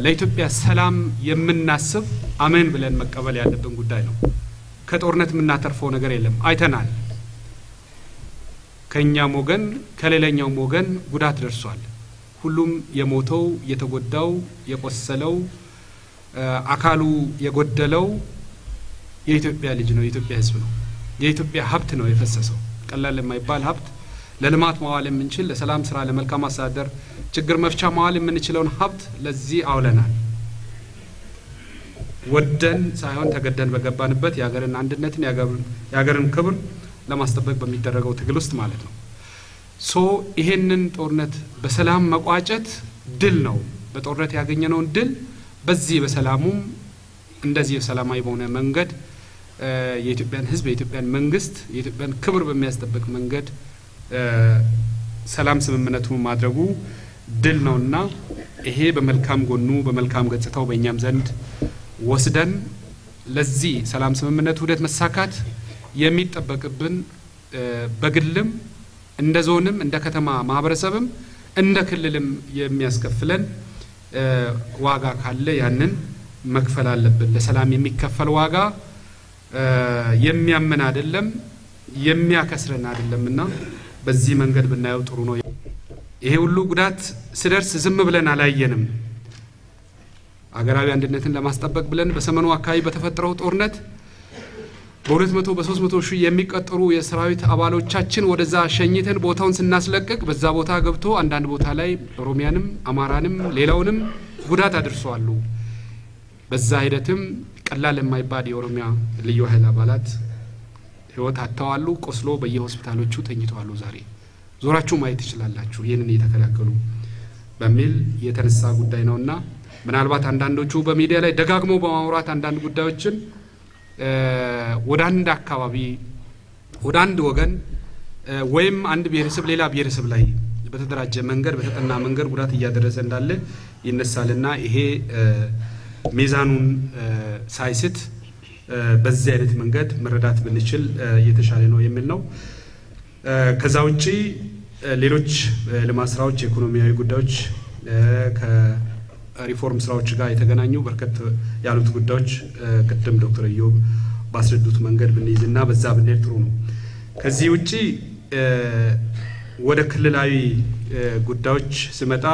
ለኢትዮጵያ ሰላም የምናስብ አሜን ብለን መቀበል ያለብን ጉዳይ ነው ከጦርነት ምናተርፈው ነገር የለም አይተናል ከኛም ወገን ከሌላኛው ወገን ጉዳት ደርሷል ሁሉም የሞተው የተጎዳው የቆሰለው አካሉ የጎደለው የኢትዮጵያ ልጅ ነው የኢትዮጵያ ህዝብ ነው የኢትዮጵያ ሀብት ነው የፈሰሰው ቀላል የማይባል ሀብት ለልማት ማዋል የምንችል ለሰላም ስራ ለመልካም አስተዳደር ችግር መፍቻ ማዋል የምንችለውን ሀብት ለዚህ አውለናል ወደን ሳይሆን ተገደን በገባንበት ያገርን አንድነትን ያገርን ክብር ለማስጠበቅ በሚደረገው ትግል ውስጥ ማለት ነው ሶ ይሄንን ጦርነት በሰላም መቋጨት ድል ነው በጦርነት ያገኘነውን ድል በዚህ በሰላሙም እንደዚህ ሰላማዊ በሆነ መንገድ የኢትዮጵያን ህዝብ የኢትዮጵያን መንግስት የኢትዮጵያን ክብር በሚያስጠብቅ መንገድ ሰላም ስምምነቱን ማድረጉ ድል ነውና ይሄ በመልካም ጎኑ በመልካም ገጽታው በእኛም ዘንድ ወስደን ለዚህ ሰላም ስምምነቱ ሂደት መሳካት የሚጠበቅብን በግልም እንደ ዞንም እንደ ከተማ ማህበረሰብም እንደ ክልልም የሚያስከፍለን ዋጋ ካለ ያንን መክፈል አለብን ለሰላም የሚከፈል ዋጋ የሚያመን አይደለም የሚያከስረን አይደለምና በዚህ መንገድ ብናየው ጥሩ ነው ይሄ ሁሉ ጉዳት ሲደርስ ዝም ብለን አላየንም አገራዊ አንድነትን ለማስጠበቅ ብለን በሰመኑ አካባቢ በተፈጠረው ጦርነት በ200 በ300 ሺህ የሚቀጠሩ የሰራዊት አባሎቻችን ወደዛ ሸኝተን ቦታውን ስናስለቀቅ በዛ ቦታ ገብቶ አንዳንድ ቦታ ላይ ኦሮሚያንም አማራንም ሌላውንም ጉዳት አድርሰዋል በዛ ሂደትም ቀላል የማይባል የኦሮሚያ ልዩ ኃይል አባላት ህይወት አጥተዋል ቆስሎ በየሆስፒታሎቹ ተኝተዋል ዛሬ ዞራችሁ ማየት ይችላልላችሁ ይሄንን የተከላከሉ በሚል የተነሳ ጉዳይ ነውና ምናልባት አንዳንዶቹ በሚዲያ ላይ ደጋግሞ በማውራት አንዳንድ ጉዳዮችን ወደ አንድ አካባቢ ወደ አንድ ወገን ወይም አንድ ብሔረሰብ ሌላ ብሔረሰብ ላይ በተደራጀ መንገድ በተጠና መንገድ ጉዳት እያደረሰ እንዳለ ይነሳልና ይሄ ሚዛኑን ሳይስት በዚህ አይነት መንገድ መረዳት ብንችል የተሻለ ነው የሚል ነው ከዛ ውጪ ሌሎች ልማት ስራዎች ኢኮኖሚያዊ ጉዳዮች ከሪፎርም ስራዎች ጋር የተገናኙ በርከት ያሉት ጉዳዮች ቅድም ዶክተር ኢዮብ ባስረዱት መንገድ ብንይዝና በዛ ብንሄድ ጥሩ ነው ከዚህ ውጪ ወደ ክልላዊ ጉዳዮች ስመጣ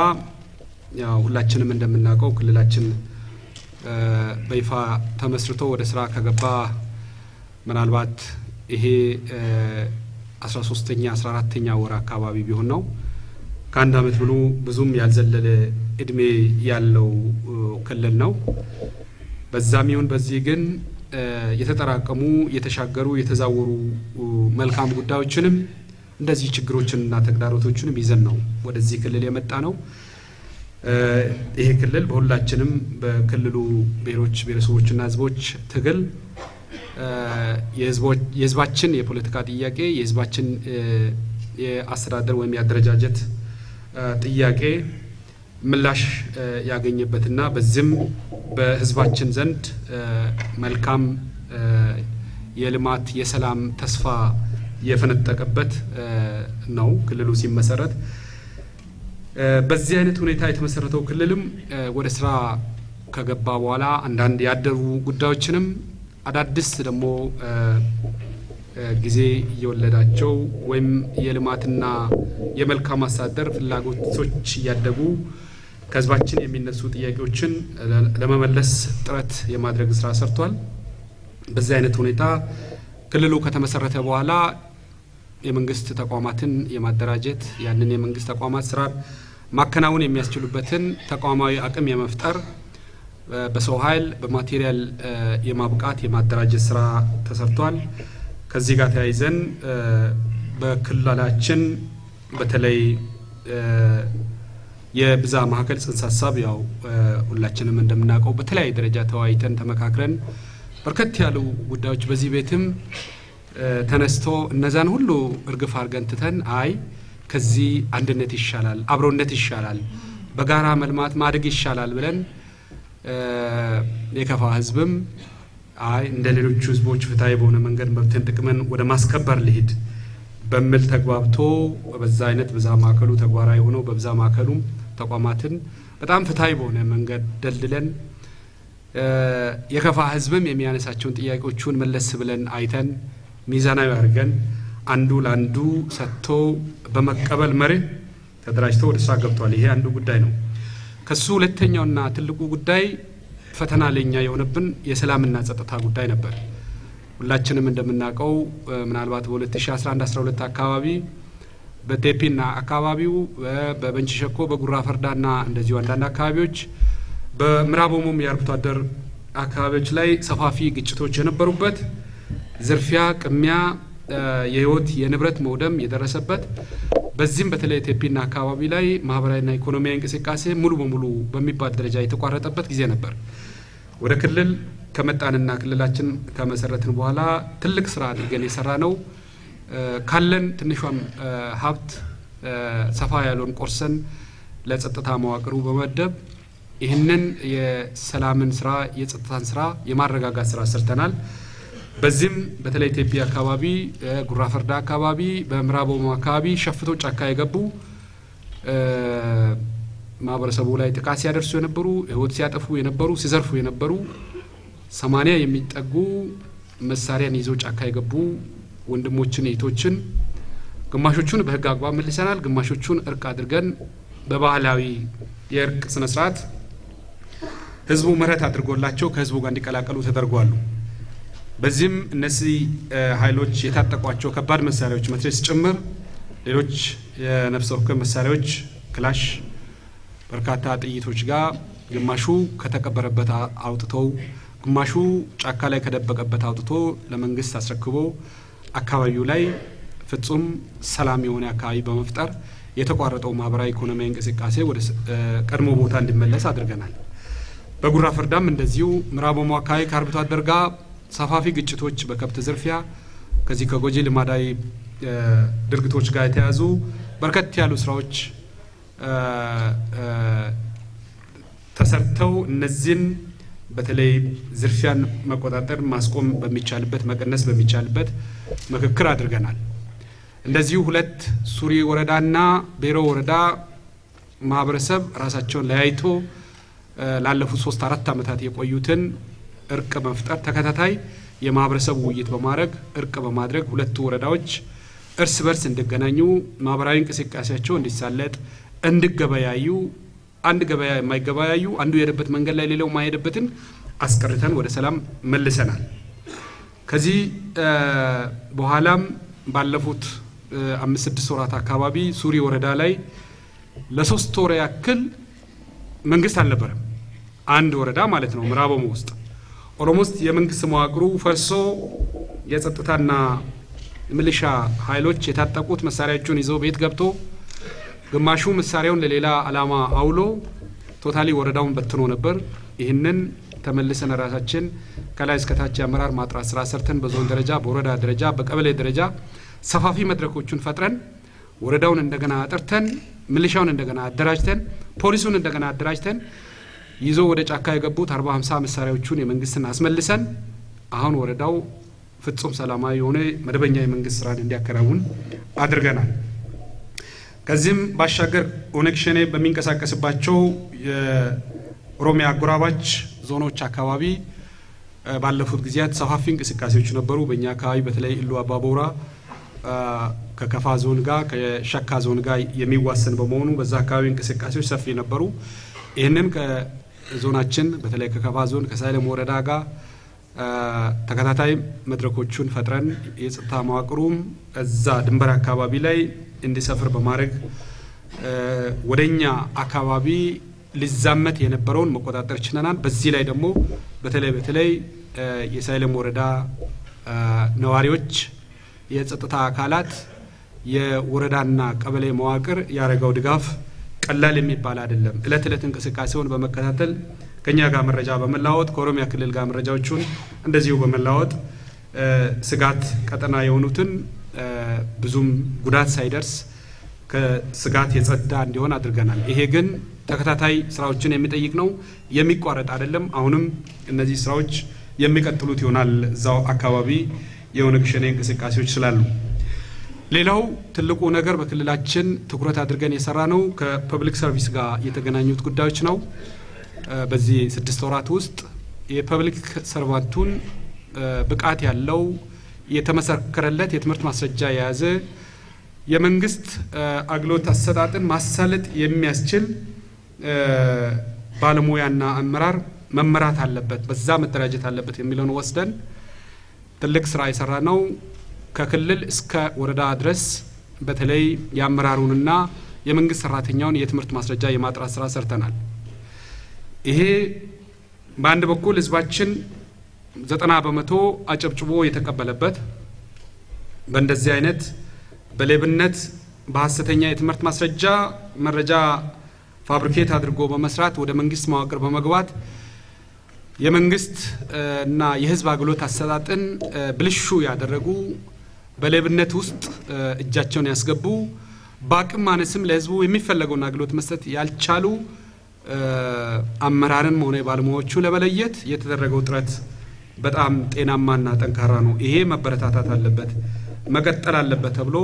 ያው ሁላችንም እንደምናውቀው ክልላችን በይፋ ተመስርቶ ወደ ስራ ከገባ ምናልባት ይሄ 13ኛ 14ኛ ወር አካባቢ ቢሆን ነው ከአንድ አመት ብሎ ብዙም ያልዘለለ እድሜ ያለው ክልል ነው በዛም ይሁን በዚህ ግን የተጠራቀሙ የተሻገሩ የተዛወሩ መልካም ጉዳዮችንም እንደዚህ ችግሮችንና ተግዳሮቶችንም ይዘን ነው ወደዚህ ክልል የመጣ ነው ይሄ ክልል በሁላችንም በክልሉ ብሔሮች ብሔረሰቦችና ህዝቦች ትግል የህዝባችን የፖለቲካ ጥያቄ የህዝባችን የአስተዳደር ወይም ያደረጃጀት ጥያቄ ምላሽ ያገኘበትና በዚህም በህዝባችን ዘንድ መልካም የልማት የሰላም ተስፋ የፈነጠቀበት ነው ክልሉ ሲመሰረት በዚህ አይነት ሁኔታ የተመሰረተው ክልልም ወደ ስራ ከገባ በኋላ አንዳንድ ያደሩ ጉዳዮችንም አዳዲስ ደግሞ ጊዜ እየወለዳቸው ወይም የልማትና የመልካም አስተዳደር ፍላጎቶች ያደጉ ከህዝባችን የሚነሱ ጥያቄዎችን ለመመለስ ጥረት የማድረግ ስራ ሰርቷል በዚህ አይነት ሁኔታ ክልሉ ከተመሰረተ በኋላ የመንግስት ተቋማትን የማደራጀት ያንን የመንግስት ተቋማት ስራ ማከናወን የሚያስችሉበትን ተቋማዊ አቅም የመፍጠር በሰው ኃይል በማቴሪያል የማብቃት የማደራጀት ስራ ተሰርቷል ከዚህ ጋር ተያይዘን በክልላችን በተለይ የብዛ ማዕከል ጽንሰ ሐሳብ ያው ሁላችንም እንደምናውቀው በተለያየ ደረጃ ተዋይተን ተመካክረን በርከት ያሉ ጉዳዮች በዚህ ቤትም ተነስቶ እነዛን ሁሉ እርግፍ አርገን ትተን አይ ከዚህ አንድነት ይሻላል አብሮነት ይሻላል በጋራ መልማት ማድረግ ይሻላል ብለን የከፋ ህዝብም አይ እንደ ሌሎች ህዝቦች ፍትሃዊ በሆነ መንገድ መብትን ጥቅምን ወደ ማስከበር ሊሄድ በመል ተግባብቶ በዛ አይነት በዛ ማዕከሉ ተግባራዊ ሆኖ በዛ ማዕከሉም ተቋማትን በጣም ፍትሃዊ በሆነ መንገድ ደልድለን የከፋ ህዝብም የሚያነሳቸውን ጥያቄዎችን መለስ ብለን አይተን ሚዛናዊ አድርገን አንዱ ለአንዱ ሰጥቶ በመቀበል መርህ ተደራጅተው ወደ ስራ ገብቷል። ይሄ አንዱ ጉዳይ ነው። ከሱ ሁለተኛውና ትልቁ ጉዳይ ፈተና ለኛ የሆነብን የሰላምና ጸጥታ ጉዳይ ነበር። ሁላችንም እንደምናውቀው ምናልባት በ2011-12 አካባቢ በቴፒና አካባቢው በበንች ሸኮ በጉራ ፈርዳና እንደዚሁ አንዳንድ አካባቢዎች በምዕራብ ኦሞም የአርብቶ አደር አካባቢዎች ላይ ሰፋፊ ግጭቶች የነበሩበት ዝርፊያ፣ ቅሚያ፣ የህይወት የንብረት መውደም የደረሰበት በዚህም በተለይ ቴፒና አካባቢ ላይ ማህበራዊና ኢኮኖሚያዊ እንቅስቃሴ ሙሉ በሙሉ በሚባል ደረጃ የተቋረጠበት ጊዜ ነበር። ወደ ክልል ከመጣንና ክልላችን ከመሰረትን በኋላ ትልቅ ስራ አድርገን የሰራ ነው ካለን ትንሿም ሀብት ሰፋ ያለውን ቆርሰን ለጸጥታ መዋቅሩ በመደብ ይህንን የሰላምን ስራ የጸጥታን ስራ የማረጋጋት ስራ ሰርተናል። በዚህም በተለይ ቴፒ አካባቢ ጉራ ፈርዳ አካባቢ በምዕራብ ኦሞ አካባቢ ሸፍቶ ጫካ የገቡ ማህበረሰቡ ላይ ጥቃት ሲያደርሱ የነበሩ ህይወት ሲያጠፉ የነበሩ ሲዘርፉ የነበሩ 80 የሚጠጉ መሳሪያን ይዘው ጫካ የገቡ ወንድሞችን እህቶችን ግማሾቹን በህግ አግባብ መልሰናል፣ ግማሾቹን እርቅ አድርገን በባህላዊ የእርቅ ስነ ስርዓት ህዝቡ ምህረት አድርጎላቸው ከህዝቡ ጋር እንዲቀላቀሉ ተደርጓል። በዚህም እነዚህ ኃይሎች የታጠቋቸው ከባድ መሳሪያዎች መትረየስ ጭምር ሌሎች የነፍስ ወከፍ መሳሪያዎች ክላሽ በርካታ ጥይቶች ጋር ግማሹ ከተቀበረበት አውጥተው ግማሹ ጫካ ላይ ከደበቀበት አውጥቶ ለመንግስት አስረክቦ አካባቢው ላይ ፍጹም ሰላም የሆነ አካባቢ በመፍጠር የተቋረጠው ማህበራዊ ኢኮኖሚያዊ እንቅስቃሴ ወደ ቀድሞ ቦታ እንዲመለስ አድርገናል። በጉራ ፈርዳም እንደዚሁ ምዕራብ ኦሞ አካባቢ ከአርብቶ አደር ጋር ሰፋፊ ግጭቶች በከብት ዝርፊያ ከዚህ ከጎጂ ልማዳዊ ድርጊቶች ጋር የተያዙ በርከት ያሉ ስራዎች ተሰርተው እነዚህን በተለይ ዝርፊያን መቆጣጠር ማስቆም በሚቻልበት መቀነስ በሚቻልበት ምክክር አድርገናል። እንደዚሁ ሁለት ሱሪ ወረዳና ቤሮ ወረዳ ማህበረሰብ ራሳቸውን ለያይቶ ላለፉት 3-4 አመታት የቆዩትን እርቅ መፍጠር ተከታታይ የማህበረሰቡ ውይይት በማድረግ እርቅ በማድረግ ሁለቱ ወረዳዎች እርስ በርስ እንዲገናኙ ማህበራዊ እንቅስቃሴያቸው እንዲሳለጥ እንዲገበያዩ አንድ ገበያ የማይገበያዩ አንዱ የሄደበት መንገድ ላይ ሌላው ማይሄድበትን አስቀርተን ወደ ሰላም መልሰናል። ከዚህ በኋላም ባለፉት 5-6 ወራት አካባቢ ሱሪ ወረዳ ላይ ለ3 ወር ያክል መንግስት አልነበረም። አንድ ወረዳ ማለት ነው ምዕራብ ኦሞ ውስጥ ኦሮሞስት የመንግስት መዋቅሩ ፈርሶ የጸጥታና ሚሊሻ ኃይሎች የታጠቁት መሳሪያዎችን ይዘው ቤት ገብቶ ግማሹ መሳሪያውን ለሌላ አላማ አውሎ ቶታሊ ወረዳውን በትኖ ነበር። ይህንን ተመልሰን ራሳችን ከላይ እስከ ታች አመራር ማጥራት ስራ ሰርተን በዞን ደረጃ በወረዳ ደረጃ በቀበሌ ደረጃ ሰፋፊ መድረኮችን ፈጥረን ወረዳውን እንደገና አጥርተን ሚሊሻውን እንደገና አደራጅተን ፖሊሱን እንደገና አደራጅተን ይዞ ወደ ጫካ የገቡት 40-50 መሳሪያዎችን የመንግስትን አስመልሰን አሁን ወረዳው ፍጹም ሰላማዊ የሆነ መደበኛ የመንግስት ስራን እንዲያከናውን አድርገናል። ከዚህም ባሻገር ኦነግ ሸኔ በሚንቀሳቀስባቸው የኦሮሚያ አጎራባች ዞኖች አካባቢ ባለፉት ጊዜያት ሰፋፊ እንቅስቃሴዎች ነበሩ። በእኛ አካባቢ በተለይ ኢሉ አባቦራ ከከፋ ዞን ጋር ከሸካ ዞን ጋር የሚዋሰን በመሆኑ በዛ አካባቢ እንቅስቃሴዎች ሰፊ ነበሩ። ይህንን ከዞናችን በተለይ ከከፋ ዞን ከሳይለም ወረዳ ጋር ተከታታይ መድረኮችን ፈጥረን የጸጥታ መዋቅሩም እዛ ድንበር አካባቢ ላይ እንዲሰፍር በማድረግ ወደኛ አካባቢ ሊዛመት የነበረውን መቆጣጠር ችለናል። በዚህ ላይ ደግሞ በተለይ የሳይለም ወረዳ ነዋሪዎች የጸጥታ አካላት የወረዳና ቀበሌ መዋቅር ያረጋው ድጋፍ ቀላል የሚባል አይደለም። እለት እንቅስቃሴውን በመከታተል ከኛ ጋር መረጃ በመላወጥ ከኦሮሚያ ክልል ጋር መረጃዎችን እንደዚሁ በመላወጥ ስጋት ቀጠና የሆኑትን ብዙም ጉዳት ሳይደርስ ከስጋት የጸዳ እንዲሆን አድርገናል። ይሄ ግን ተከታታይ ስራዎችን የሚጠይቅ ነው፣ የሚቋረጥ አይደለም። አሁንም እነዚህ ስራዎች የሚቀጥሉት ይሆናል እዛው አካባቢ የኦነግ ሸኔ እንቅስቃሴዎች ስላሉ ሌላው ትልቁ ነገር በክልላችን ትኩረት አድርገን የሰራነው ከፐብሊክ ሰርቪስ ጋር የተገናኙት ጉዳዮች ነው። በዚህ 6 ወራት ውስጥ የፐብሊክ ሰርቫንቱን ብቃት ያለው የተመሰከረለት የትምህርት ማስረጃ የያዘ የመንግስት አገልግሎት አሰጣጥን ማሳለጥ የሚያስችል ባለሙያና አመራር መመራት አለበት፣ በዛ መደራጀት አለበት የሚለውን ወስደን ትልቅ ስራ የሰራ ነው። ከክልል እስከ ወረዳ ድረስ በተለይ የአመራሩንና የመንግስት ሰራተኛውን የትምህርት ማስረጃ የማጥራት ስራ ሰርተናል። ይሄ በአንድ በኩል ህዝባችን 90% አጨብጭቦ የተቀበለበት በእንደዚህ አይነት በሌብነት በሐሰተኛ የትምህርት ማስረጃ መረጃ ፋብሪኬት አድርጎ በመስራት ወደ መንግስት መዋቅር በመግባት የመንግስት እና የህዝብ አገልግሎት አሰጣጥን ብልሹ ያደረጉ በሌብነት ውስጥ እጃቸውን ያስገቡ በአቅም ማነስም ለህዝቡ የሚፈልገውን አገልግሎት መስጠት ያልቻሉ አመራርን ሆነ ባለሙያዎቹ ለመለየት የተደረገው ጥረት በጣም ጤናማና ጠንካራ ነው። ይሄ መበረታታት አለበት፣ መቀጠል አለበት ተብሎ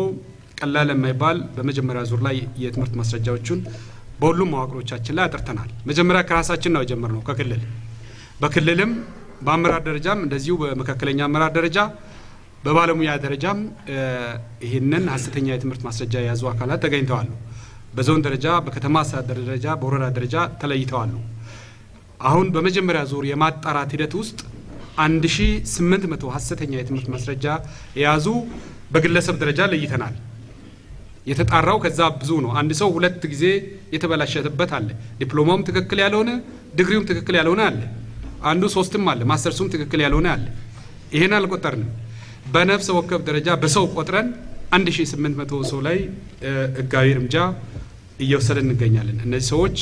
ቀላል የማይባል በመጀመሪያ ዙር ላይ የትምህርት ማስረጃዎችን በሁሉም መዋቅሮቻችን ላይ አጥርተናል። መጀመሪያ ከራሳችን ነው የጀመርነው ከክልል በክልልም በአመራር ደረጃም እንደዚሁ በመካከለኛ አመራር ደረጃ በባለሙያ ደረጃም ይሄንን ሐሰተኛ የትምህርት ማስረጃ የያዙ አካላት ተገኝተዋል። በዞን ደረጃ በከተማ አስተዳደር ደረጃ በወረዳ ደረጃ ተለይተዋል። አሁን በመጀመሪያ ዙር የማጣራት ሂደት ውስጥ 1800 ሐሰተኛ የትምህርት ማስረጃ የያዙ በግለሰብ ደረጃ ለይተናል። የተጣራው ከዛ ብዙ ነው። አንድ ሰው 2 ጊዜ የተበላሸበት አለ። ዲፕሎማውም ትክክል ያልሆነ ዲግሪውም ትክክል ያልሆነ አለ። አንዱ 3ም አለ፣ ማስተርሱም ትክክል ያልሆነ አለ። ይሄን አልቆጠርንም። በነፍስ ወከፍ ደረጃ በሰው ቆጥረን 1800 ሰው ላይ ህጋዊ እርምጃ እየወሰድን እንገኛለን። እነዚህ ሰዎች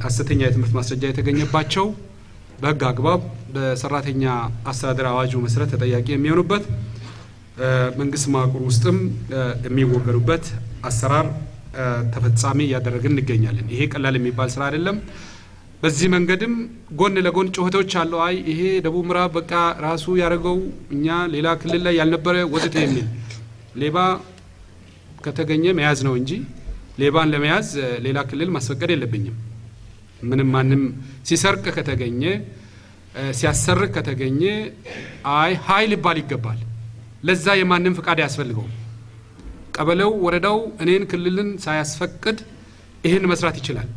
ሐሰተኛ የትምህርት ማስረጃ የተገኘባቸው በህግ አግባብ በሰራተኛ አስተዳደር አዋጁ መሰረት ተጠያቂ የሚሆኑበት መንግስት መዋቅር ውስጥም የሚወገሩበት አሰራር ተፈጻሚ ያደረግን እንገኛለን። ይሄ ቀላል የሚባል ስራ አይደለም። በዚህ መንገድም ጎን ለጎን ጩኸቶች አሉ። አይ ይሄ ደቡብ ምዕራብ በቃ ራሱ ያደረገው እኛ ሌላ ክልል ላይ ያልነበረ ወዘተ የሚል ሌባ ከተገኘ መያዝ ነው እንጂ ሌባን ለመያዝ ሌላ ክልል ማስፈቀድ የለብኝም። ምንም ማንም ሲሰርቅ ከተገኘ ሲያሰርቅ ከተገኘ አይ ኃይል ይባል ይገባል። ለዛ የማንም ፍቃድ ያስፈልገው። ቀበሌው ወረዳው እኔን ክልልን ሳያስፈቅድ ይሄን መስራት ይችላል።